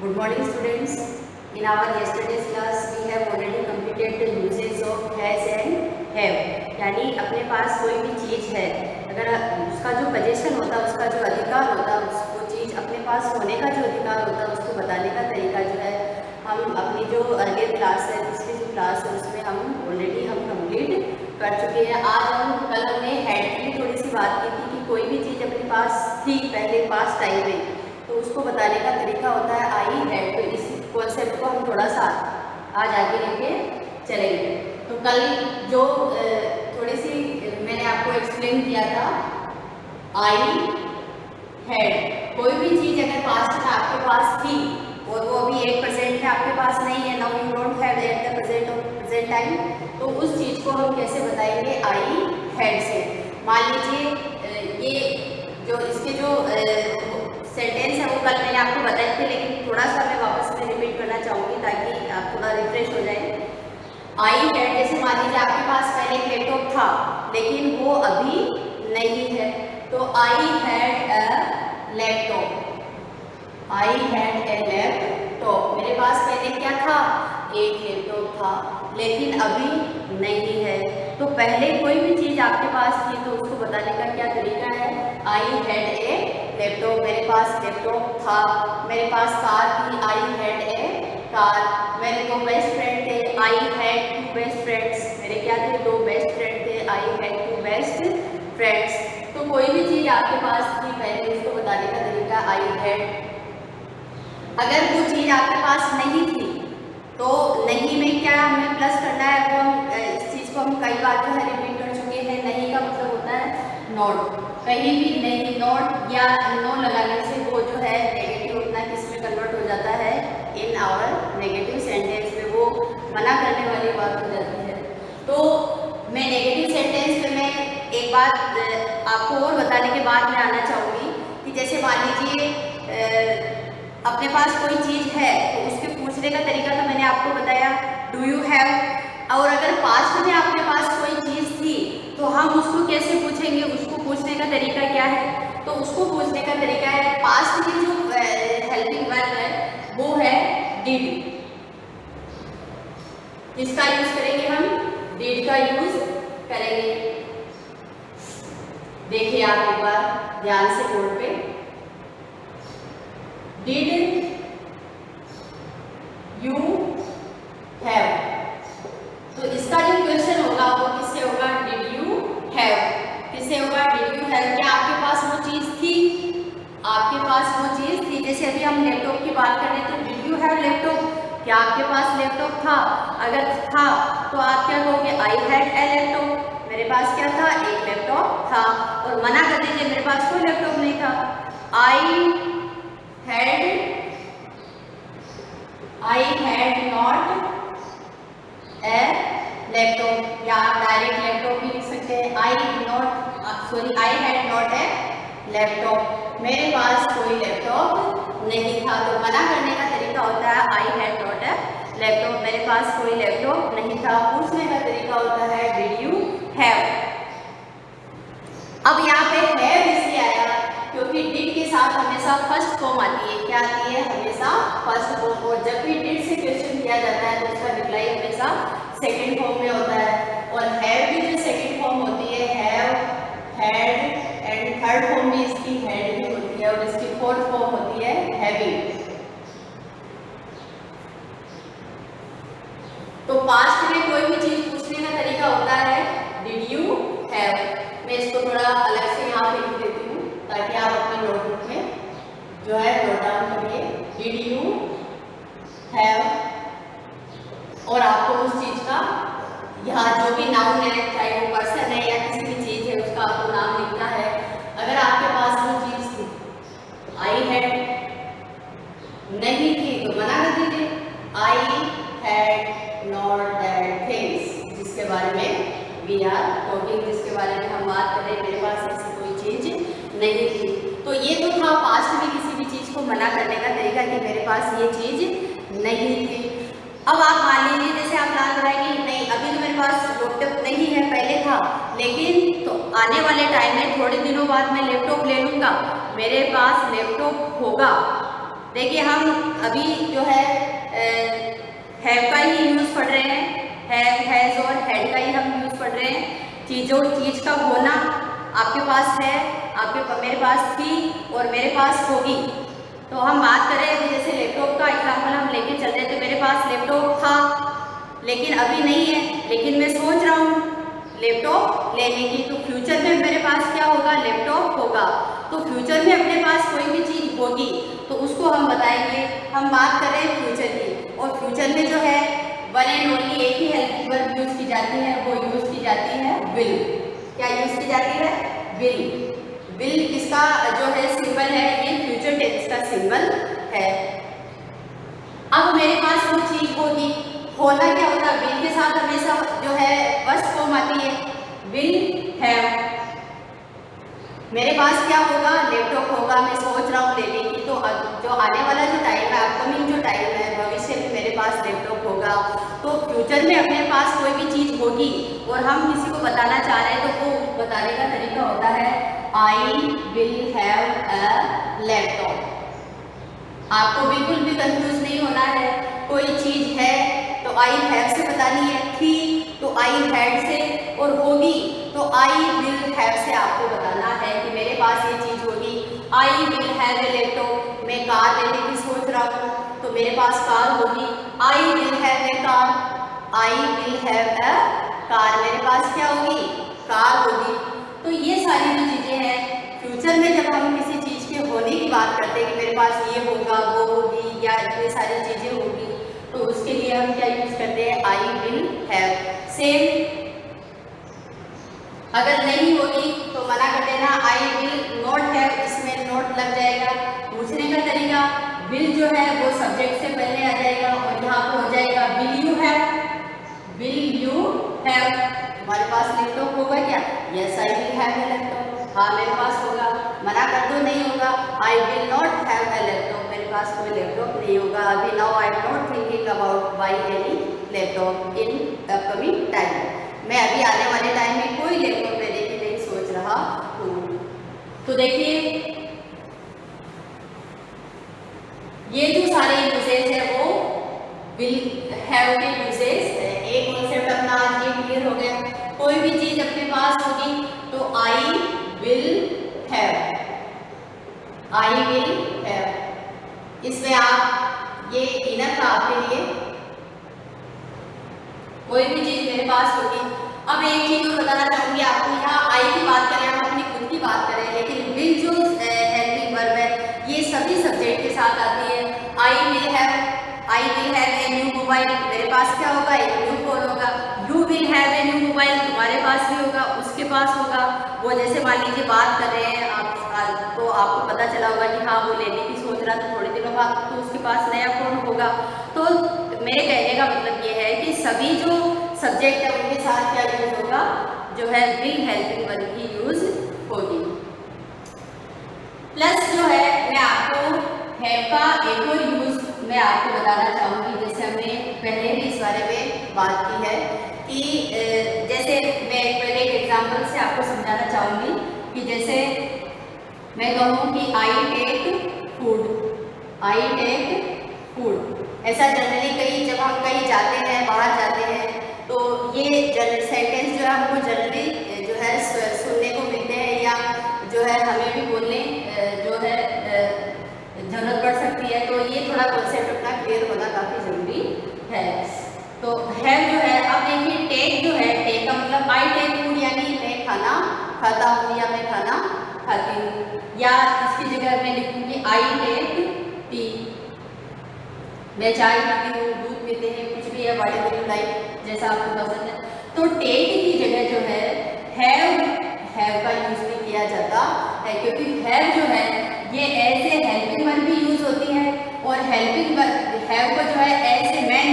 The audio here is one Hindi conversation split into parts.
Good morning students. In our yesterday's class we have already completed the uses of has and have. यानी अपने पास कोई भी चीज़ है, अगर उसका जो पोजीशन होता है, उसका जो अधिकार होता है, उसको चीज़ अपने पास होने का जो अधिकार होता है उसको बताने का तरीका जो है हम अपनी जो अर्लियर क्लास है, पिछली जो क्लास है उसमें हम ऑलरेडी कंप्लीट कर चुके हैं। आज कल हमने हैड की थोड़ी सी बात की थी कि कोई भी चीज़ अपने पास थी पहले पास टाइम में तो उसको बताने का तरीका होता है आई हैड। तो इस कॉन्सेप्ट को हम थोड़ा सा आज आगे लेके चलेंगे। तो कल जो थोड़ी सी मैंने आपको एक्सप्लेन किया था, आई हैड, कोई भी चीज़ अगर पास्ट में आपके पास थी और वो अभी एक प्रेजेंट में आपके पास नहीं है, now you don't have at the present time, तो उस चीज़ को हम कैसे बताएंगे? आई हैड से। मान लीजिए ये जो इसके जो सेंटेंस है वो कल मैंने आपको बताए थे, लेकिन थोड़ा सा मैं वापस में रिपीट करना चाहूँगी ताकि आप थोड़ा रिफ्रेश हो जाए। आई हैड, जैसे मान लीजिए आपके पास पहले एक लैपटॉप था लेकिन वो अभी नहीं है, तो I had a laptop. I had a laptop, मेरे पास पहले क्या था? एक लैपटॉप था लेकिन अभी नहीं है। तो पहले कोई भी चीज़ आपके पास थी तो उसको बताने का क्या तरीका है? आई हैड ए लैपटॉप, मेरे पास लैपटॉप था। मेरे पास कार थी, आई हैड ए कार। मेरे दो बेस्ट फ्रेंड थे, I had two best friends. मेरे क्या थे? दो बेस्ट फ्रेंड थे, I had two best friends. तो कोई भी चीज़ आपके पास थी पहले उसको बताने का तरीका आई हैड। अगर वो चीज़ आपके पास नहीं थी तो नहीं में क्या हमें प्लस करना है? वो हम इस चीज़ को हम कई बार जो है रिपीट कर चुके हैं। नहीं का मतलब होता है नॉट। कहीं भी नहीं, नॉट या नो लगाने से वो जो है नेगेटिव अपना किस में कन्वर्ट हो जाता है? इन आवर नेगेटिव सेंटेंस में वो मना करने वाली बात हो जाती है। तो मैं नेगेटिव सेंटेंस में मैं एक बात आपको और बताने के बाद मैं आना चाहूँगी कि जैसे मान लीजिए अपने पास कोई चीज़ है तो उसके पूछने का तरीका तो मैंने आपको बताया, डू यू हैव। और अगर पास्ट में आपके पास कोई चीज़ थी तो हम उसको कैसे पूछेंगे? उसको पूछने का तरीका क्या है? तो उसको पूछने का तरीका है, पास्ट की जो हेल्पिंग वर्ब है वो है डिड। किसका यूज करेंगे हम? डिड का यूज करेंगे। देखिए आप एक बार ध्यान से बोर्ड पे, डिड यू हैव। तो इसका जो क्वेश्चन होगा वो किससे होगा? Did you have. किससे होगा? Did you have. क्या आपके पास वो चीज़ थी? आपके पास वो चीज़ थी। जैसे अभी हम लैपटॉप की बात कर रहे थे, तो डिड यू हैव लैपटॉप, क्या आपके पास लैपटॉप था? अगर था तो आप क्या कहोगे? आई हैड ए लैपटॉप, मेरे पास क्या था? एक लैपटॉप था। और मना कर दीजिए, मेरे पास कोई लैपटॉप नहीं था। आई had not a लैपटॉप, या आप डायरेक्ट लैपटॉप भी लिख सकते हैं। I had not a laptop, मेरे पास कोई लैपटॉप नहीं था। तो मना करने का तरीका होता है I had not a laptop, मेरे पास कोई लैपटॉप नहीं था। पूछने का तरीका होता है डिड यू हैव। अब यहाँ पे हैव इसलिए आया क्योंकि डिड के साथ हमेशा फर्स्ट फॉर्म आती है। क्या आती है? हमेशा फर्स्ट फॉर्म। और जब भी डिड से क्वेश्चन किया जाता है तो उसका रिप्लाई हमेशा सेकंड फॉर्म में होता है। और हैव भी जो सेकंड फॉर्म होती है, have, had, and third form भी इसकी हैड ही होती है। और इसकी फोर्थ फॉर्म होती है हैविंग। तो पास्ट में कोई भी चीज पूछने का तरीका होता है डिड यू हैव। मैं इसको थोड़ा अलग से यहाँ पे लिख देती हूँ ताकि आप अपने नोटबुक में जो है नोट डाउन करिए। डिड यू हैव, और आपको उस चीज़ का यहाँ जो भी नाउन है, चाहे वो पर्सन है या किसी भी चीज़ है, उसका आपको नाम लिखना है। अगर आपके पास वो चीज़ थी, आई हैड, नहीं थी तो मना कर दीजिए, I had not that things, जिसके बारे में वी आर टॉकिंग, जिसके बारे में हम बात कर रहे हैं, मेरे पास ऐसी कोई चीज़ नहीं थी। तो ये तो था पास्ट में किसी भी चीज़ को मना करने का तरीका कि मेरे पास ये चीज़ नहीं थी। अब आप मान लीजिए जैसे आप प्लान कराएंगे, नहीं अभी तो मेरे पास लैपटॉप नहीं है, पहले था, लेकिन तो आने वाले टाइम में थोड़े दिनों बाद मैं लैपटॉप ले लूँगा, मेरे पास लैपटॉप होगा। देखिए हम अभी जो है हैव का ही यूज़ पढ़ रहे हैं, हैव, हैज़ और हैड का ही हम यूज़ पढ़ रहे हैं। चीज़ का होना आपके पास है, मेरे पास थी और मेरे पास होगी। तो हम बात करें जैसे लैपटॉप का एग्जाम्पल हम लेके चल रहे थे, मेरे पास लैपटॉप था लेकिन अभी नहीं है, लेकिन मैं सोच रहा हूँ लैपटॉप लेने की। तो फ्यूचर में मेरे पास क्या होगा, लैपटॉप होगा। तो फ्यूचर में अपने पास कोई भी चीज़ होगी तो उसको हम बताएंगे। हम बात करें फ्यूचर की, और फ्यूचर में जो है वन एंड ओनली एक ही हेल्पिंग वर्ब यूज़ की जाती है, वो यूज़ की जाती है विल। क्या यूज़ की जाती है, विल। विल किसका जो है सिंबल है, ये फ्यूचर टेंस का सिंबल है। अब मेरे पास वो चीज़ होगी, होना क्या होता है, विल के साथ हमेशा जो है फर्स्ट फॉर्म आती है, विल हैव। मेरे पास क्या होगा, लैपटॉप होगा, मैं सोच रहा हूँ लेने की। तो जो आने वाला जो टाइम है, अपकमिंग जो टाइम है, भविष्य में मेरे पास लैपटॉप होगा। तो फ्यूचर में अपने पास कोई भी चीज़ होगी और हम किसी को बताना चाह रहे हैं तो वो बताने का तरीका होता है I will have a laptop. आपको बिल्कुल भी कंफ्यूज नहीं होना है। कोई चीज़ है तो आई हैव से बतानी है, थी तो आई हैड से, और होगी तो आई विल हैव से आपको बताना है कि मेरे पास ये चीज़ होगी। I will have a laptop, मैं कार लेने की सोच रहा हूँ तो मेरे पास कार होगी। I will have a car, I will have a car, मेरे पास क्या होगी, कार होगी। तो ये सारी जो चीज़ें हैं फ्यूचर में जब हम किसी चीज़ के होने की बात करते हैं कि मेरे पास ये होगा, वो होगी, या इतनी सारी चीज़ें होगी, तो उसके लिए हम क्या यूज़ करते हैं, आई विल हैव। सेम अगर नहीं होगी तो मना कर देना, आई विल नॉट हैव, इसमें नॉट लग जाएगा। पूछने का तरीका, विल जो है वो सब्जेक्ट से पहले आ जाएगा और यहाँ पर हो जाएगा will you have, will you have. तुम्हारे पास लैपटॉप होगा क्या, yes I will have a laptop, हाँ मेरे पास होगा। मना कर दो नहीं होगा, I will not have a laptop, मेरे पास कोई लैपटॉप नहीं होगा अभी। Now I am not thinking about buying any laptop in upcoming time, मैं अभी आने वाले टाइम में कोई लैपटॉप लेने की नहीं सोच रहा हूँ। तो देखिए ये जो सारे यूजेज है वो विल हैव के यूजेज है। एक कॉन्सेप्ट अपना आज ये क्लियर हो गया, कोई भी चीज अपने पास होगी तो I will have, I will have. इसमें आप ये इनफ था आपके लिए, कोई भी चीज मेरे पास होगी। अब एक चीज और बताना चाहूंगी आपको, यहाँ आई की बात करें, हम अपनी खुद की बात करें, लेकिन विल जो हेल्पिंग वर्ब है ये सभी सब्जेक्ट के साथ आती है। I will have a new mobile, मेरे पास क्या होगा, एक न्यू फोन होगा। You will have a new mobile, तुम्हारे पास भी होगा, उसके पास होगा। वो जैसे मान लीजिए बात कर रहे हैं आप, तो आपको पता चला होगा कि हाँ वो लेने की सोच रहा, तो थोड़े दिनों बाद तो उसके पास नया फोन होगा। तो मेरे कहने का मतलब ये है कि सभी जो सब्जेक्ट है उनके साथ क्या यूज होगा, जो है विल हेल्पिंग वर्ब की यूज होगी। प्लस जो है मैं आपको हैव का एक और यूज मैं आपको बताना चाहूँगी, जैसे हमने पहले भी इस बारे में बात की है कि जैसे मैं पहले एक एग्जांपल से आपको समझाना चाहूँगी कि जैसे मैं कहूँ कि I take food, I take food, ऐसा जनरली कहीं जब हम कहीं जाते हैं, बाहर जाते हैं, तो ये सेंटेंस जो है हमको जनरली जो है सुनने को मिलते हैं, या जो है हमें भी बोलने जो है जरूरत पड़ सकती है। तो ये थोड़ा कॉन्सेप्ट अपना क्लियर होना काफ़ी ज़रूरी है। तो है जो है, अब देखिए टेक जो है, टेक का मतलब आई टेक फूड, यानी मैं खाना खाता हूँ या मैं खाना खाती हूँ। या इसकी जगह मैं लिखूँगी आई टेक टी, मैं चाय पीती हूँ, दूध पीते हैं, कुछ भी है, व्हाटएवर यू लाइक, जैसा आपको पसंद है। तो टेक की जगह जो है हैव का यूज भी किया जाता है, क्योंकि हैव जो है ये ऐसे हेल्पिंग वर्ब भी यूज होती है, और हेल्पिंग वर्ब हैव को जो है ऐसे मेन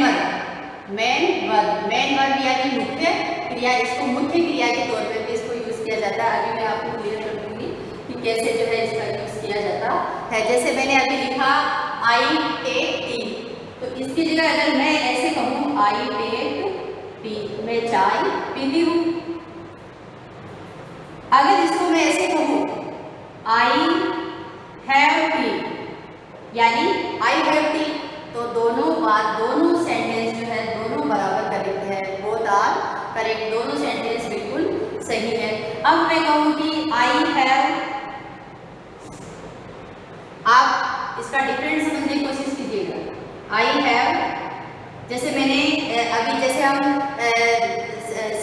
वर्ब यानी मुख्य क्रिया, इसको मुख्य क्रिया के तौर पर भी इसको यूज किया जाता है। अभी मैं आपको क्लियर कर दूंगी कि कैसे जो है इसका यूज किया जाता है। जैसे मैंने अभी लिखा आई टेक टी, तो इसकी जगह अगर मैं ऐसे कहूँ आई टेक टी, मैं चाय पीती हूँ। अगर इसको मैं ऐसे कहूँ आई हैव टी, यानी आई हैव टी। तो दोनों सेंटेंस जो है दोनों बराबर करेक्ट है, बोथ आर करेक्ट, दोनों सेंटेंस बिल्कुल सही है। अब मैं कहूँगी आई हैव, आप इसका डिफरेंस समझने की कोशिश कीजिएगा। आई हैव, जैसे मैंने अभी जैसे हम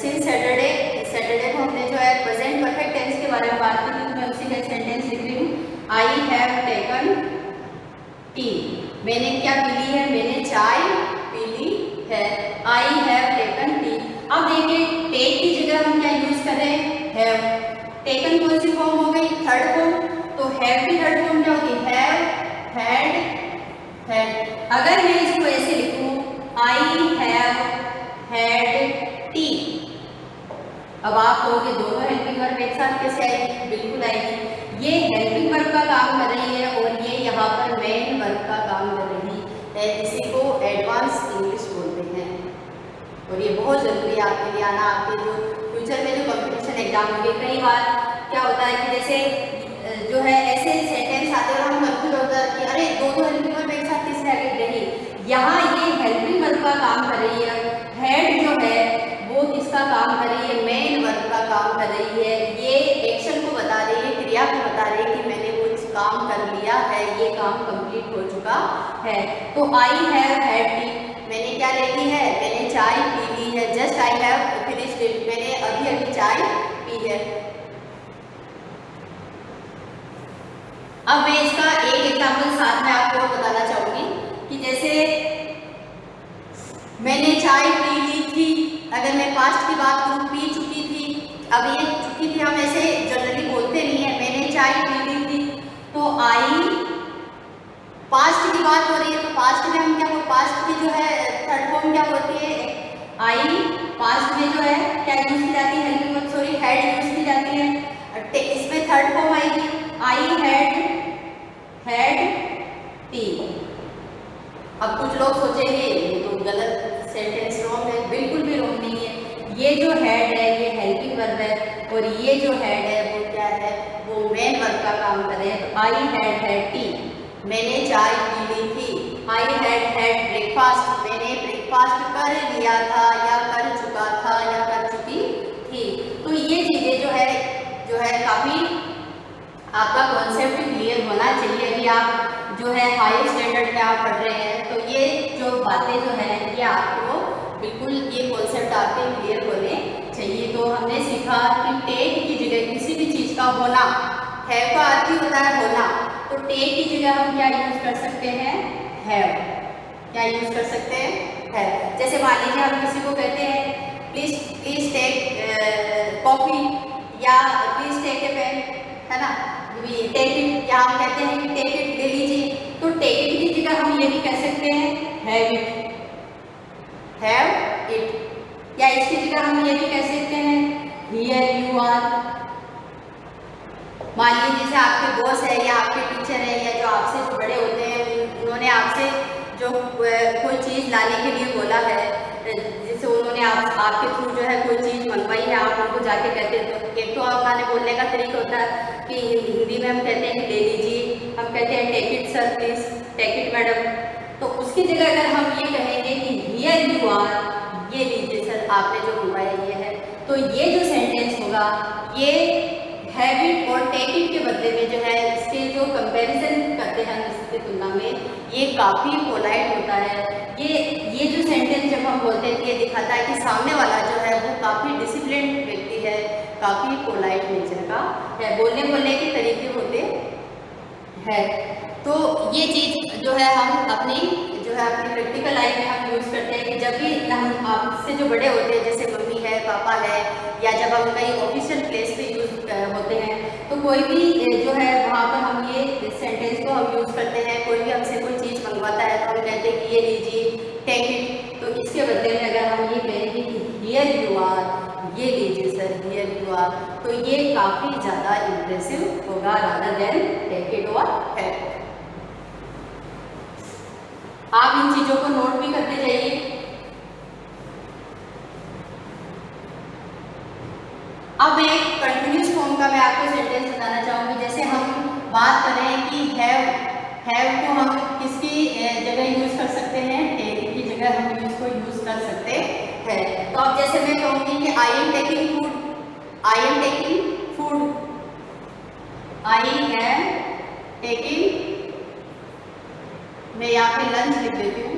सिंस सैटरडे को हमने जो है प्रेजेंट परफेक्ट टेंस के बारे में बात की थी, तो मैं उसी का सेंटेंस लिख रही हूँ। आई हैव टेकन टी, मैंने क्या पी ली है, मैंने चाय पी ली है। I have taken T. अब देखिए टेक की जगह हम क्या यूज कर रहे हैं, हैव। टेकन कौन सी फॉर्म हो गई, थर्ड फॉर्म, तो हैव की थर्ड फॉर्म क्या होगी, हैव, हैड, हैड। अगर मैं इसको ऐसे लिखूं, आई हैव हैड टी, अब आप कहोगे दोनों हेल्पिंग वर्ब एक साथ कैसे आएगी, बिल्कुल आएगी। ये हेल्पिंग वर्ब का काम कर रही है और ये यहाँ पर मेन वर्ब का काम कर रही है। इसी को एडवांस इंग्लिश बोलते हैं और ये बहुत ज़रूरी है आपके लिए आना। आपके जो फ्यूचर में जो कंपटीशन एग्जाम होंगे, कई बार क्या होता है कि जैसे जो है ऐसे सेंटेंस आते हैं और हम कंफ्यूज होता है कि अरे दोनों हेल्पिंग वर्ब एक साथ कैसे आ गई, नहीं, यहाँ ये हेल्पिंग वर्ब का काम कर रही है। हेड जो है वो किसका काम कर रही है, मेन वर्ब का काम कर रही है। ये एक्शन को बता रही है, क्रिया को बता रही है कि मैंने कुछ काम कर लिया है, ये काम कंप्लीट हो चुका है। तो आई हैव हैड टी, मैंने क्या ले ली है, मैंने चाय पी ली है। Just I have finished it, मैंने अभी अभी चाय पी है। अब मैं इसका एक एग्जाम्पल साथ में आपको बताना चाहूंगी कि जैसे मैंने चाय पी ली थी, अगर मैं पास्ट की बात करूँ, पी चुकी थी। अब ये चुकी थी हम ऐसे जनरली बोलते नहीं है, मैंने चाय पी ली थी। तो आई पास्ट की बात हो रही है, तो पास्ट में हम क्या, पास्ट की जो है थर्ड फॉर्म क्या होती है, आई। पास्ट में जो है क्या यूज की जाती है, helping verb, sorry, had use की जाती है। इसमें थर्ड फॉर्म आएगी, आई हैड टी। अब कुछ लोग सोचेंगे ये तो गलत सेंटेंस, रॉन्ग है, बिल्कुल भी रॉन्ग नहीं है। ये जो हेड है ये हेल्पिंग वर्ब है और ये जो हेड है वो क्या है, वो मेन वर्ब का काम कर रहे हैं। तो आई हैड टी, मैंने चाय पी ली थी। आई हैड ब्रेकफास्ट, मैंने ब्रेकफास्ट कर लिया था या कर चुका था या कर चुकी थी। तो ये चीज़ें जो है काफ़ी आपका कॉन्सेप्ट क्लियर होना चाहिए। अभी आप जो है हाई स्टैंडर्ड में आप पढ़ रहे हैं, तो ये जो बातें जो हैं ये आपको बिल्कुल ये कॉन्सेप्ट आपके क्लियर होने चाहिए। तो हमने सीखा कि टेक की जगह किसी भी चीज़ का होना, हैव का अर्थ ही होता है होना, तो टेक की जगह हम क्या यूज कर सकते हैं, हैव। क्या यूज कर सकते हैं, हैव। जैसे मान लीजिए हम किसी को कहते हैं प्लीज टेक कॉफी या प्लीज टेक ए पेन, है ना, टेक इट, या हम कहते हैं कि टेक इट, ले लीजिए। तो टेक इट की जगह हम ये भी कह सकते हैं हैव इट, हैव इट। या इसकी जगह हम ये भी कह सकते हैं हियर यू आर। मान लीजिए जैसे आपके बॉस है या आपके टीचर है या जो आपसे जो बड़े होते हैं, उन्होंने आपसे जो कोई चीज़ लाने के लिए बोला है, जैसे उन्होंने आपके थ्रू जो है कोई चीज़ मंगवाई है, आप उनको जाके कहते हैं, तो एक तो हमारे बोलने का तरीका होता है कि हिंदी में हम कहते हैं ले लीजिए, हम कहते हैं take it sir please, take it madam. तो उसकी जगह अगर हम ये कहेंगे कि हियर यू आर, ये लीजिए सर आपने जो मंगवाया ये है, तो ये जो सेंटेंस होगा ये हैव इट और टेक इट के बदले में जो है इसके जो कंपैरिजन करते हैं इसकी तुलना में, ये काफ़ी पोलाइट होता है। ये जो सेंटेंस जब हम बोलते हैं, ये दिखाता है कि सामने वाला जो है वो काफ़ी डिसिप्लिन व्यक्ति है, काफ़ी पोलाइट नेचर का है, बोलने के तरीके होते हैं। तो ये चीज़ जो है हम अपनी प्रैक्टिकल लाइफ में हम यूज़ करते हैं कि जब भी हम आपसे जो बड़े होते हैं, जैसे मम्मी है, पापा है, या जब हम कहीं ऑफिशियल प्लेस पे यूज़ होते हैं, तो कोई भी जो है वहाँ पर हम ये सेंटेंस को हम यूज़ करते हैं। कोई भी हमसे कोई चीज़ मंगवाता है तो हम कहते हैं कि ये लीजिए, टेक इट। तो इसके बदले में अगर हम ये कहेंगे कि हियर यू आर, ये लीजिए सर, हियर यू आर, तो ये काफ़ी ज़्यादा इम्प्रेसिव होगा रादर देन टेक इट और हैव। आप इन चीज़ों को नोट भी करते जाइए। अब एक कंटिन्यूस फॉर्म का मैं आपको सेंटेंस बताना चाहूँगी। जैसे हम बात कर रहे हैं कि हैव को हम किसकी जगह यूज कर सकते हैं, टेक की जगह हम इसको यूज कर सकते हैं। तो अब जैसे मैं कहूंगी कि I am taking food, I am taking food, I am taking, मैं यहाँ पे लंच लिख देती हूँ,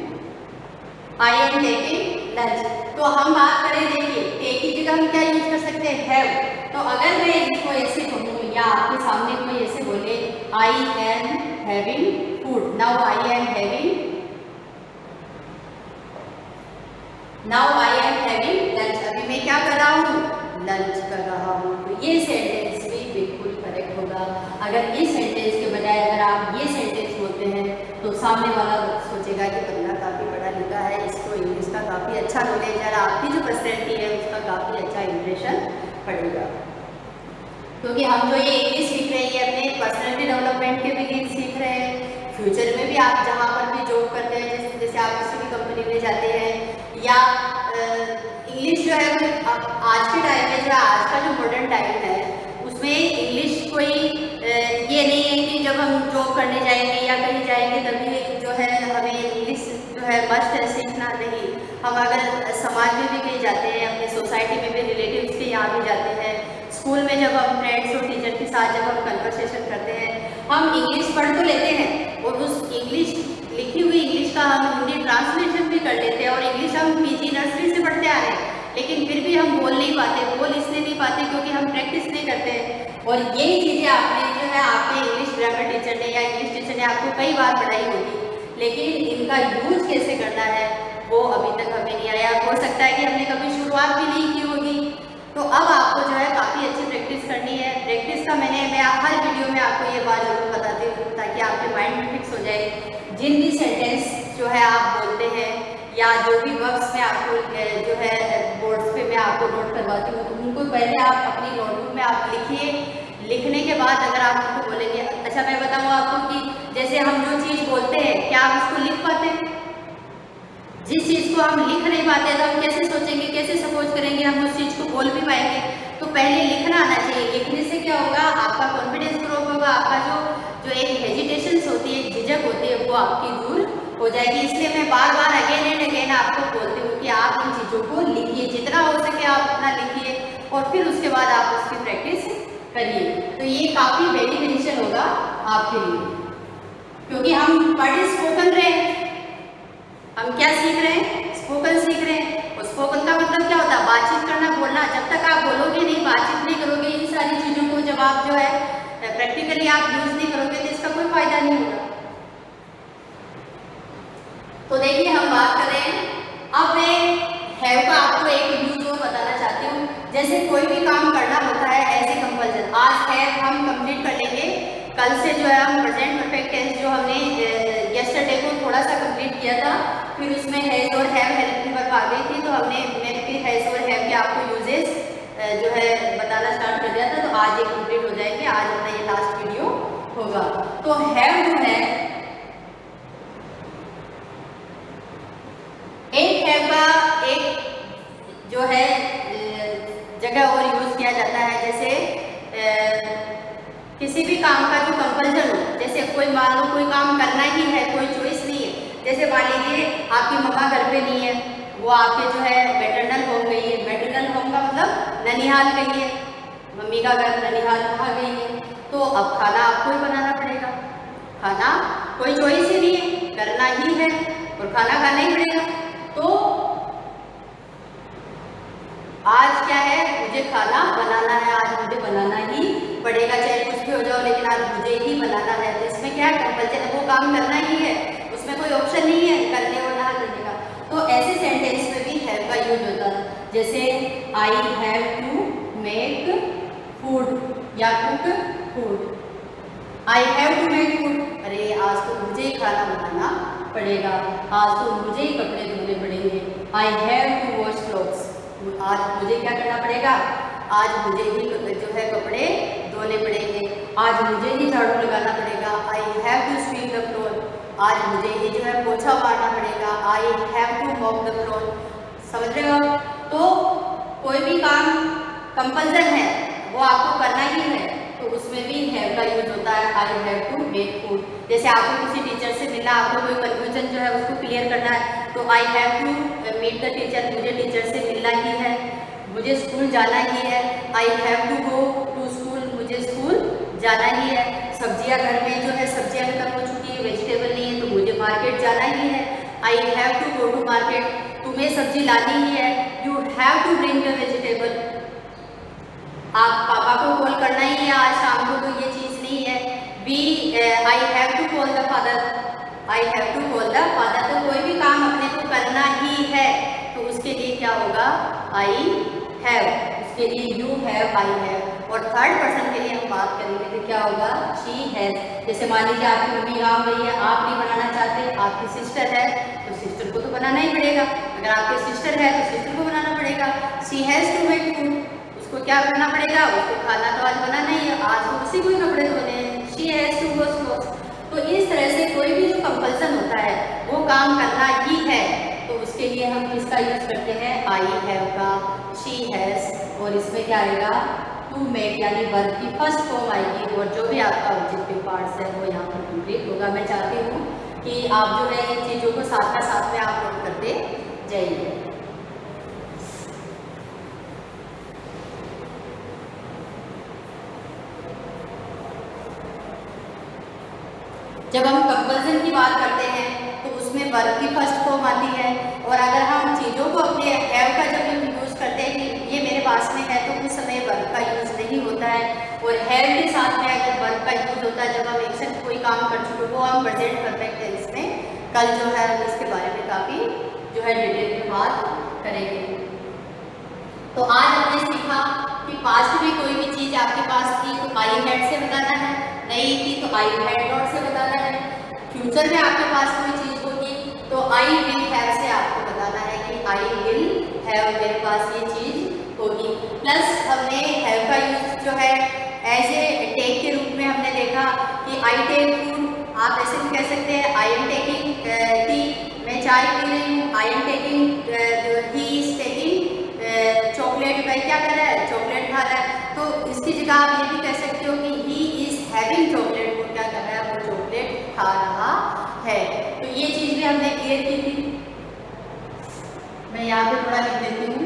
आई एम टेकिंग लंच। तो हम बात करें, देखिए टेक की जगह हम क्या यूज कर सकते हैं, हैव। तो अगर मैं इसको ऐसे कहूँ या आपके सामने कोई ऐसे बोले I am having food, now I am having, now I am having lunch, अभी मैं क्या कर रहा हूँ, लंच कर रहा हूँ। तो ये सेंटेंस भी बिल्कुल करेक्ट होगा। अगर इस सेंटेंस के बजाय अगर आप ये सेंटेंस बोलते हैं तो सामने वाला सोचेगा कि बंदा काफ़ी पढ़ा लिखा है, इसको इंग्लिश का काफ़ी अच्छा नॉलेज है, आपकी जो पर्सनैलिटी है उसका काफ़ी अच्छा इम्प्रेशन पड़ेगा। क्योंकि हम जो ये इंग्लिश सीख रहे हैं ये अपने पर्सनैलिटी डेवलपमेंट के भी सीख रहे हैं, फ्यूचर में भी आप जहाँ पर भी जॉब करते हैं, जैसे आप किसी भी कंपनी में जाते हैं या इंग्लिश जो है आज के टाइम में, जो आज का जो मॉडर्न टाइम है उसमें इंग्लिश कोई ये नहीं है कि जब हम जॉब करने जाएंगे या कहीं जाएंगे तभी जो है हमें इंग्लिश जो है मस्ट है सीखना, नहीं। हम अगर समाज में भी कहीं जाते हैं, अपनी सोसाइटी में भी, रिलेटिव्स के यहाँ भी जाते हैं, स्कूल में जब हम फ्रेंड्स और टीचर के साथ जब हम कन्वर्सेशन करते हैं, हम इंग्लिश पढ़ तो लेते हैं और उस इंग्लिश लिखी हुई इंग्लिश का हम हिंदी ट्रांसलेशन भी कर लेते हैं और इंग्लिश हम पीजी नर्सरी से पढ़ते आ रहे हैं, लेकिन फिर भी हम बोल नहीं पाते, बोल इसलिए नहीं पाते क्योंकि हम प्रैक्टिस नहीं करते हैं। और यही चीज़ें आपने जो है आपके इंग्लिश ग्रामर टीचर ने या इंग्लिश टीचर ने आपको कई बार पढ़ाई होगी, लेकिन इनका यूज कैसे करना है वो अभी तक हमें नहीं आया। हो सकता है कि हमने कभी शुरुआत भी नहीं की होगी। तो अब आपको जो है काफ़ी अच्छी प्रैक्टिस करनी है। प्रैक्टिस का मैं हर वीडियो में आपको ये बात जरूर बताती हूँ ताकि आपके माइंड में फिक्स हो जाए। जिन भी सेंटेंस जो है आप बोलते हैं या जो भी वर्ड्स में आपको जो है बोर्ड्स पे मैं आपको नोट करवाती हूँ, उनको पहले आप अपनी नोटबुक में आप लिखिए। लिखने के बाद अगर आप उनको बोलेंगे, अच्छा मैं बताऊँ आपको कि जैसे हम जो चीज़ बोलते हैं क्या हम उसको लिख पाते हैं? जिस चीज़ को हम लिख नहीं पाते तो हम कैसे सोचेंगे, कैसे सपोज करेंगे हम उस चीज़ को बोल भी पाएंगे? तो पहले लिखना आना चाहिए। लिखने से क्या होगा, आपका कॉन्फिडेंस ग्रो होगा, आपका जो एक हेजिटेशंस होती है, एक झिझक होती है, वो आपकी दूर हो जाएगी। इसलिए मैं बार बार अगेन एंड अगेन आपको बोलती हूँ कि आप इन चीज़ों को लिखिए, जितना हो सके आप उतना लिखिए और फिर उसके बाद आप उसकी प्रैक्टिस करिए। तो ये काफ़ी बेनिफिशियल होगा आपके लिए, क्योंकि हम पढ़ स्पोकन रहे हैं, हम क्या सीख रहे हैं, स्पोकन सीख रहे हैं। और स्पोकन का मतलब क्या होता है, बातचीत करना, बोलना। जब तक आप बोलोगे नहीं, बातचीत नहीं करोगे, इन सारी चीज़ों को जब आप जो है प्रैक्टिकली आप यूज नहीं करोगे तो इसका कोई फायदा नहीं होगा। तो देखिए हम बात कर रहे हैं, अब मैं हैव का आपको एक यूज और बताना चाहती हूँ। जैसे कोई भी काम करना होता है एज ए कंपल्सन, आज हैव हम कंप्लीट कर लेंगे, कल से जो है हम प्रेजेंट परफेक्ट टेंस जो हमने यस्टरडे को थोड़ा सा कंप्लीट किया था, फिर उसमें हैज और हैव हेल्पिंग वर्ब आ गई थी, तो मैंने फिर हैज और हैव के आपको यूजेस जो है बताना स्टार्ट कर दिया था। तो आज ये कंप्लीट हो जाएंगे, आज अपना ये लास्ट वीडियो होगा। तो हैव जो है, एक हैव का एक जो है जगह और यूज किया जाता है। जैसे किसी भी काम का जो कंपल्सन हो, जैसे कोई मान लो कोई काम करना ही है, कोई चॉइस नहीं है। जैसे मान लीजिए आपकी मम्मा घर पे नहीं है, वो आपके जो है मैटरनल होम गई है। मैटरनल होम का मतलब ननिहाल गई है, मम्मी का घर ननिहाल वहाँ गई है, तो अब खाना आपको ही बनाना पड़ेगा। खाना कोई चॉइस ही नहीं है, करना ही है और खाना खाना ही पड़ेगा। तो आज क्या है, मुझे खाना बनाना है, आज मुझे बनाना ही पड़ेगा, चाहे कुछ भी हो जाओ, लेकिन आज मुझे ही बनाना है। तो इसमें क्या है, कंपल्सन, वो काम करना ही है, उसमें कोई ऑप्शन नहीं है करने और ना करने का। तो ऐसे सेंटेंस में भी हैव का यूज होता है। जैसे I have to make food या cook food. I have to make food, अरे आज तो मुझे ही खाना बनाना पड़ेगा, आज तो मुझे ही कपड़े धोने पड़ेंगे। I have to wash clothes, आज मुझे क्या करना पड़ेगा, आज मुझे ही जो है कपड़े धोने पड़ेंगे, आज मुझे ही झाड़ू लगाना पड़ेगा। I have to sweep the floor, आज मुझे ही जो है पोछा मारना पड़ेगा। I have to mop the floor. समझ रहे हो? तो कोई भी काम कंपल्सन है, वो आपको करना ही है, तो तो उसमें भी हैव का यूज होता है, I have to make food. जैसे आपको किसी टीचर से मिलना, आपको कोई कन्फ्यूजन जो है उसको क्लियर करना है, तो I have to meet the teacher, मुझे टीचर से मिलना ही है, मुझे स्कूल जाना ही है, I have to go to school, मुझे स्कूल जाना ही है। सब्जियां घर में जो है सब्जियां खत्म हो चुकी है, वेजिटेबल नहीं है, तो मुझे मार्केट जाना ही है, I have to go to market, तुम्हें सब्जी लानी ही है, you have to bring the vegetable. आप पापा को कॉल करना ही है आज शाम को, तो ये चीज़ नहीं है। I have to call the father, I have to call the father, तो कोई भी काम अपने को करना ही है तो उसके लिए क्या होगा, आई हैव, उसके लिए यू हैव, आई हैव। और थर्ड पर्सन के लिए हम बात करेंगे तो क्या होगा, शी हैज। जैसे मान लीजिए आपकी मम्मी काम गई है, आप नहीं बनाना चाहते, आपकी सिस्टर है तो सिस्टर को तो बनाना ही पड़ेगा, अगर आपकी सिस्टर है तो सिस्टर को बनाना पड़ेगा। She has to make food, उसको क्या करना पड़ेगा, उसको खाना तो आज बनाना ही है, आज तो उसी को ही कपड़े धोने हैं, she has to wash clothes. तो इस तरह से कोई भी जो कंपल्सन होता है वो काम करना ही है, तो उसके लिए हम किसका यूज करते हैं, आई हैव का, शी हैज़, और इसमें क्या आएगा, टू मेक, यानी वर्ब की फर्स्ट फॉर्म आएगी, और जो भी आपका ऑब्जेक्टिव पार्ट्स है वो यहाँ पर कंप्लीट होगा। मैं चाहती हूँ कि आप जो है इन चीज़ों को साथ का साथ में आप नोट करते जाइए। जब हम कंपल्सन की बात करते हैं तो उसमें वर्ब की फर्स्ट फॉर्म आती है, और अगर हम चीज़ों को अपने हैव का जब हम यूज़ करते हैं कि ये मेरे पास में है, तो उस समय वर्ब का यूज़ नहीं होता है। और हैव के साथ में अगर वर्ब का यूज़ होता है जब हम एक्शन कोई काम कर चुके वो हम प्रेजेंट परफेक्ट टेंस में, कल जो है हम इसके बारे में काफ़ी जो है डिटेल में बात करेंगे। तो आज हमने सीखा कि पास्ट में कोई भी चीज़ आपके पास थी तो आई हैड से बताना है, नहीं थी तो आई हैड नॉट से बताना है, फ्यूचर में आपके पास कोई चीज़ होगी तो आई विल हैव से आपको बताना है कि आई विल हैव, मेरे पास ये चीज़ होगी। प्लस हमने हैव का यूज जो है एज ए टेक के रूप में हमने देखा कि आई टेक फूड, आप ऐसे भी कह सकते हैं आई एम टेकिंग टी, मैं चाय पी रही हूँ, I am taking, he is taking chocolate, वह क्या कर रहा है, चॉकलेट खा रहा है। तो इसकी जगह आप ये भी कह सकते हो कि ही इज हैविंग चॉकलेट, वो क्या कर रहा है, वो चॉकलेट खा रहा है। तो ये चीज़ भी हमने क्लियर की थी। मैं यहाँ पे थोड़ा लिख देती हूँ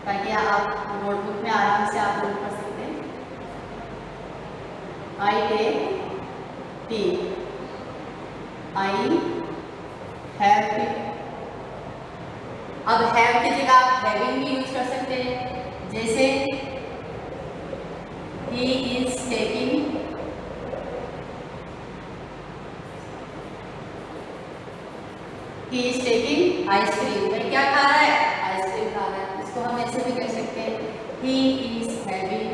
ताकि आप नोटबुक में आराम से आप लोग पढ़ सकते हैं। I take tea, I have tea. अब हैव की जगह आप हैविंग भी यूज कर सकते हैं, जैसे he is taking आइसक्रीम, वह क्या खा रहा है, आइसक्रीम खा रहा है। इसको हम ऐसे भी कह सकते हैं he is having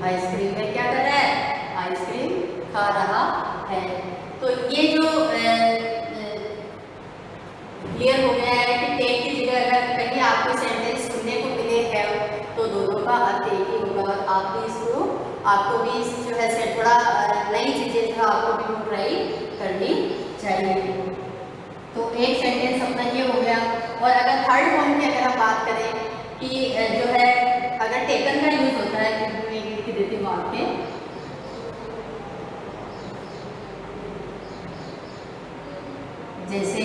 आइसक्रीम, वह क्या कर रहा है, आइसक्रीम खा रहा है। तो ये जो क्लियर हो गया है कि टेक की जगह अगर कहीं आपको सेंटेंस सुनने को मिले हैव तो दोनों का अर्थ एक ही होगा। आप भी इसको, आपको भी इस जो है थोड़ा नई चीज़ें जो आपको भी ट्राई करनी चाहिए। तो एक सेंटेंस अपना ये हो गया। और अगर थर्ड फॉर्म की अगर हम बात करें कि जो है अगर टेकन का यूज होता है, कि मैं लिख देती हूँ आपके, जैसे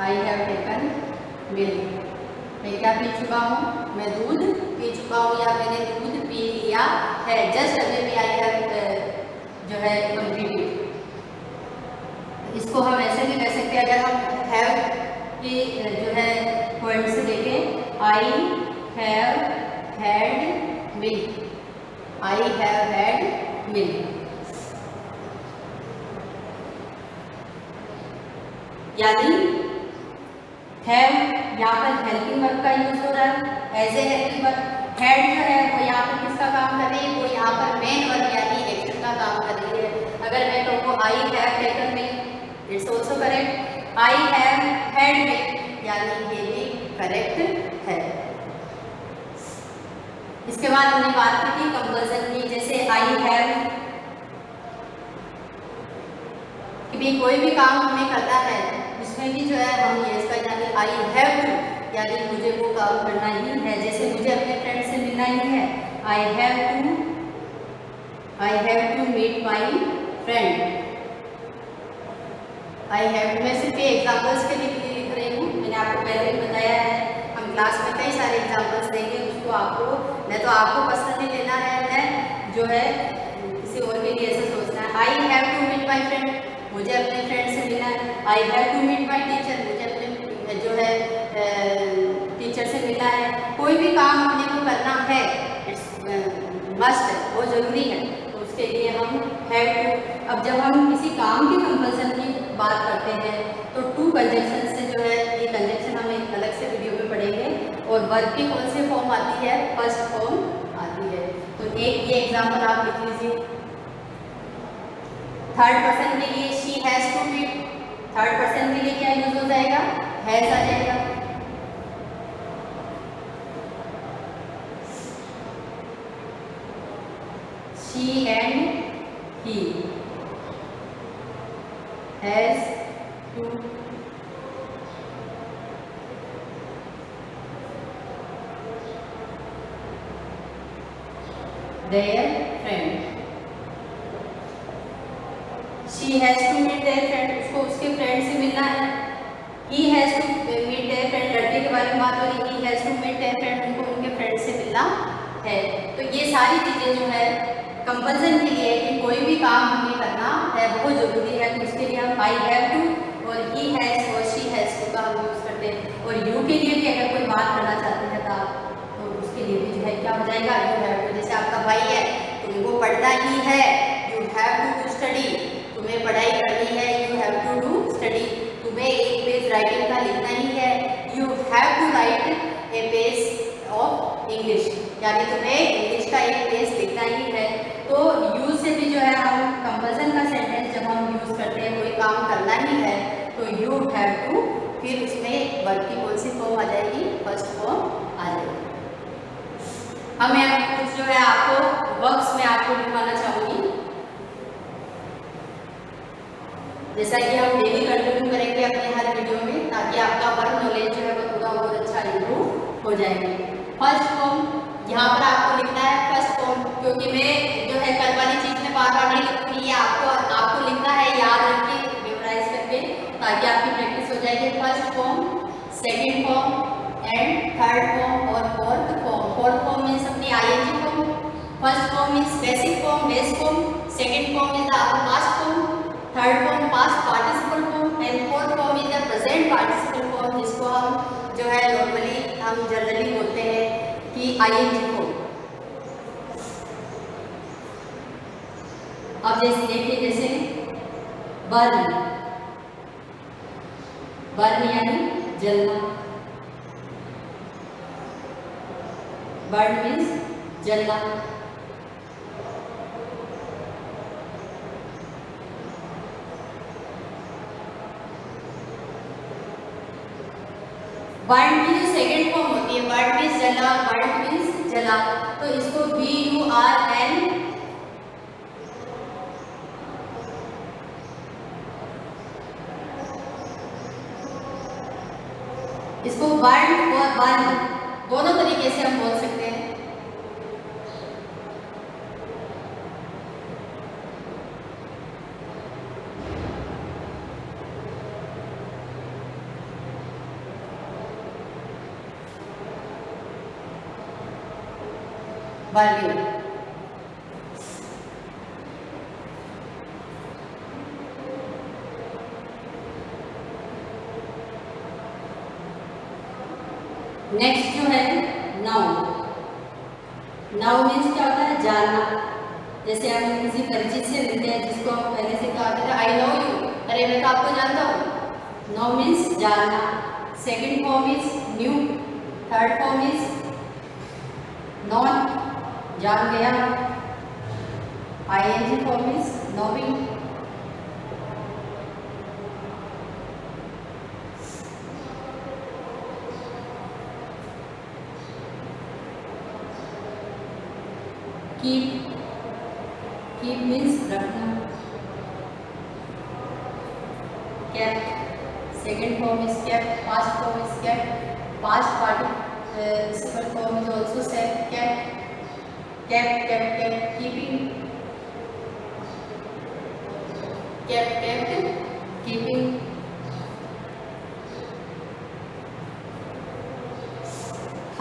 I have taken milk। मैं क्या पी चुका हूँ, मैं दूध पी चुका हूँ या मैंने दूध पी लिया है। जस्ट अभी भी आई हैव जो है कंप्लीटेड। इसको हम ऐसे भी कह सकते हैं, अगर हम हैव की जो है पॉइंट से देखें, I have had milk, I have had milk, यानी हैव यहाँ पर हेल्पिंग वर्ब का यूज हो रहा है as a helping verb. Had जो है वो यहाँ पर किसका काम कर रही है, वो यहाँ पर मेन वर्ब यानी एक्शन का का काम कर रही है। अगर मैं कहूँ I have taken milk, it's also correct. I have had milk, यानी ये भी करेक्ट है। इसके बाद हमने बात की थी कंपल्सन की, जैसे आई हैव कि भी कोई भी काम हमें करना है उसमें भी जो है हम ये इसका यानी आई हैव टू, यानी मुझे वो काम करना ही है। जैसे मुझे अपने फ्रेंड से मिलना ही है, I have to meet my friend. I have, मैं सिर्फ ये एग्जाम्पल्स के लिए लिख रही हूँ, मैंने आपको पहले भी बताया है। हम क्लास में कई सारे एग्जाम्पल्स देंगे, उसको आपको मैं तो आपको पर्सनली लेना है, मैं जो है किसी और के लिए ऐसा सोचना है। I have to meet my friend, मुझे अपने फ्रेंड से मिलना है। I have to meet my teacher, मुझे अपने जो है टीचर से मिलना है। कोई भी काम अपने को करना है, इट्स मस्ट, वो ज़रूरी है, तो उसके लिए हम हैव टू। अब जब हम किसी काम के कंपल्सन की बात करते हैं तो टू कंजक्शन से जो है, ये कंजक्शन हम एक अलग से वीडियो में पढ़ेंगे। और वर्ब की कौन सी फॉर्म आती है, फर्स्ट फॉर्म आती है। तो एक ये एग्जाम्पल आप लिख लीजिए। थर्ड पर्सन के लिए she has to meet, third person के लिए क्या यूज हो जाएगा, हैज आ जाएगा। She and he has to their friend, she has to meet their friend, उसको उसके फ्रेंड से मिलना है। He has to meet their friend, लड़के के बारे में बात हो रही है, he has to meet their friend, उनको उनके फ्रेंड से मिलना है। तो ये सारी चीज़ें जो है कंपल्सन के लिए कि कोई भी काम हमें करना है वो जरूरी है, तो उसके लिए हम आई हैव टू और ही हैज और शी हैज टू का हम यूज़ करते हैं। और यू के लिए भी अगर कोई बात करना चाहते हैं तो उसके लिए भी जो है क्या हो जाएगा, यू हैव टू। जैसे आपका भाई है, तुमको पढ़ना ही है, यू हैव टू स्टडी, तुम्हें पढ़ाई करनी है, you have to do study. तुम्हें एक पेज राइटिंग का लिखना ही है, you have to write a page of English, यानी तुम्हें इंग्लिश का एक पेज लिखना ही है। तो यूज से भी जो है हम कंपल्सन का सेंटेंस जब हम यूज करते हैं, कोई काम करना ही है तो यू हैव टू, फिर उसमें वर्ब की कौन सी फॉर्म आ जाएगी, फर्स्ट फॉर्म आ जाएगी। अब मैं कुछ जो है आपको वर्ब्स में आपको लिखवाना चाहूँगी, जैसा कि हम डेली कंटिन्यू करेंगे अपने हर वीडियो में, ताकि आपका वर्ब नॉलेज जो है वो थोड़ा बहुत अच्छा इम्प्रूव हो जाएगा। फर्स्ट फॉर्म यहाँ पर आपको लिखना है, फर्स्ट फॉर्म, क्योंकि मैं जो है कल वाली चीज़ में बार बार नहीं लिखूंगी, ये आपको लिखना है, याद रखिए मेमोराइज करके, ताकि आपकी प्रैक्टिस हो जाएगी। First form, second form and third form और fourth form. Fourth form means अपनी ING form, first form means basic form, base form, second form is the past form, third form past participle form and fourth form is the present participle form, जिसको हम जो है नॉर्मली हम जनरली बोलते हैं कि आईएनजी फॉर्म। अब जैसे देखिए, जैसे बर्न, बर्न यानी जलना, बर्न मीन्स जलना। बर्न की जो सेकेंड फॉर्म होती है, बर्न मीन्स जला, बर्न मीन्स जला, तो इसको BURN, इसको बर्न और बर्न दोनों तरीके से हम बोल सकते हैं। बर्निंग, नेक्स्ट जो है नाउन। नाउन मीन्स क्या होता है, जानना। जैसे हम किसी परिचित से मिलते हैं जिसको हम पहले से कहा था आई नो यू, अरे मैं तो आपको जानता हूँ। नाउन मीन्स जानना, second form is new, third form is non, जान गया। ing form is knowing. keep means रखना. kept second form is kept, past form is kept, past participle form is also said kept, keeping, kept, keeping.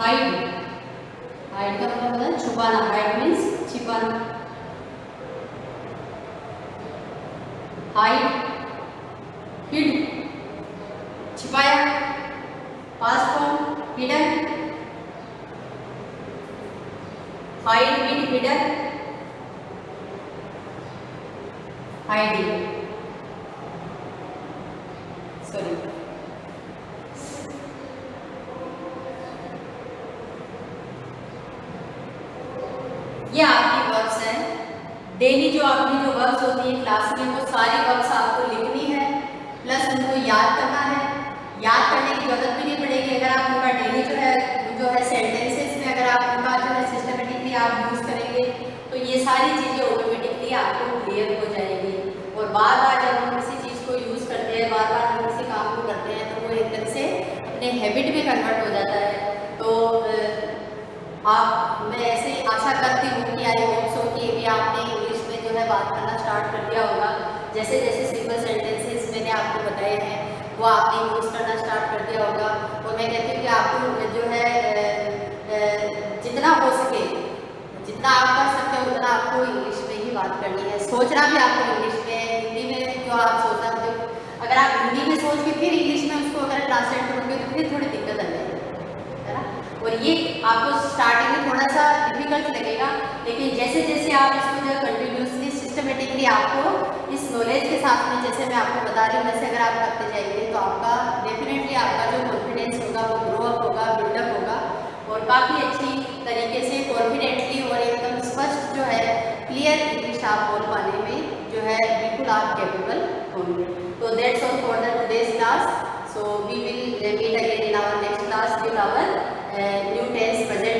hide का मतलब होता है छुपाना. hide means छिपाना. hide hid छिपाया. past form hidden. hide hid hidden. hiding. sorry. ये आपकी वर्ब्स हैं. डेली जो आपकी जो वर्ब्स होती है क्लास में, वो सारी वर्ब्स आपको लिखनी है, प्लस उनको याद करना है. याद करने की जरूरत भी नहीं पड़ेगी अगर आप उनका डेली जो है सेंटेंसेस में अगर आप उनका जो है सिस्टमेटिकली आप यूज़ करेंगे तो ये सारी चीज़ें ऑटोमेटिकली आपको क्लियर हो जाएगी. और बार बार जब हम किसी चीज़ को यूज़ करते हैं, बार बार हम किसी काम को करते हैं, तो वो एक तरह से अपने हैबिट में कन्वर्ट हो जाता है. तो मैं ऐसे आशा करती हूँ कि आई होप सो कि भी आपने इंग्लिश में जो है बात करना स्टार्ट कर दिया होगा. जैसे जैसे सिंपल सेंटेंसेस मैंने आपको बताए हैं वो आपने यूज़ करना स्टार्ट कर दिया होगा. और मैं कहती हूँ कि आपको जो है जितना हो सके, जितना आप कर सकते हो उतना आपको इंग्लिश में ही बात करनी है. सोचना भी आपको इंग्लिश में, हिंदी में जो आप सोचना, अगर आप हिंदी में सोच के फिर इंग्लिश में उसको अगर ट्रांसलेट करोगे तो फिर थोड़ी दिक्कत आ जाएगी, है ना. और ये आपको स्टार्टिंग में थोड़ा सा डिफिकल्ट लगेगा, लेकिन जैसे जैसे आप इसको जो कंटिन्यूसली सिस्टमेटिकली आपको इस नॉलेज के साथ में, जैसे मैं आपको बता रही हूँ, वैसे अगर आप करते जाएंगे तो आपका डेफिनेटली आपका जो कॉन्फिडेंस होगा वो ग्रो अप होगा, बिल्डअप होगा, और काफ़ी अच्छी तरीके से कॉन्फिडेंटली और एकदम स्पष्ट जो है क्लियर इंग्लिश आप बोल पाने में जो है बिल्कुल आप कैपेबल होंगे. तो that's all for the today's class. So we will meet again in our next class with our new tense, present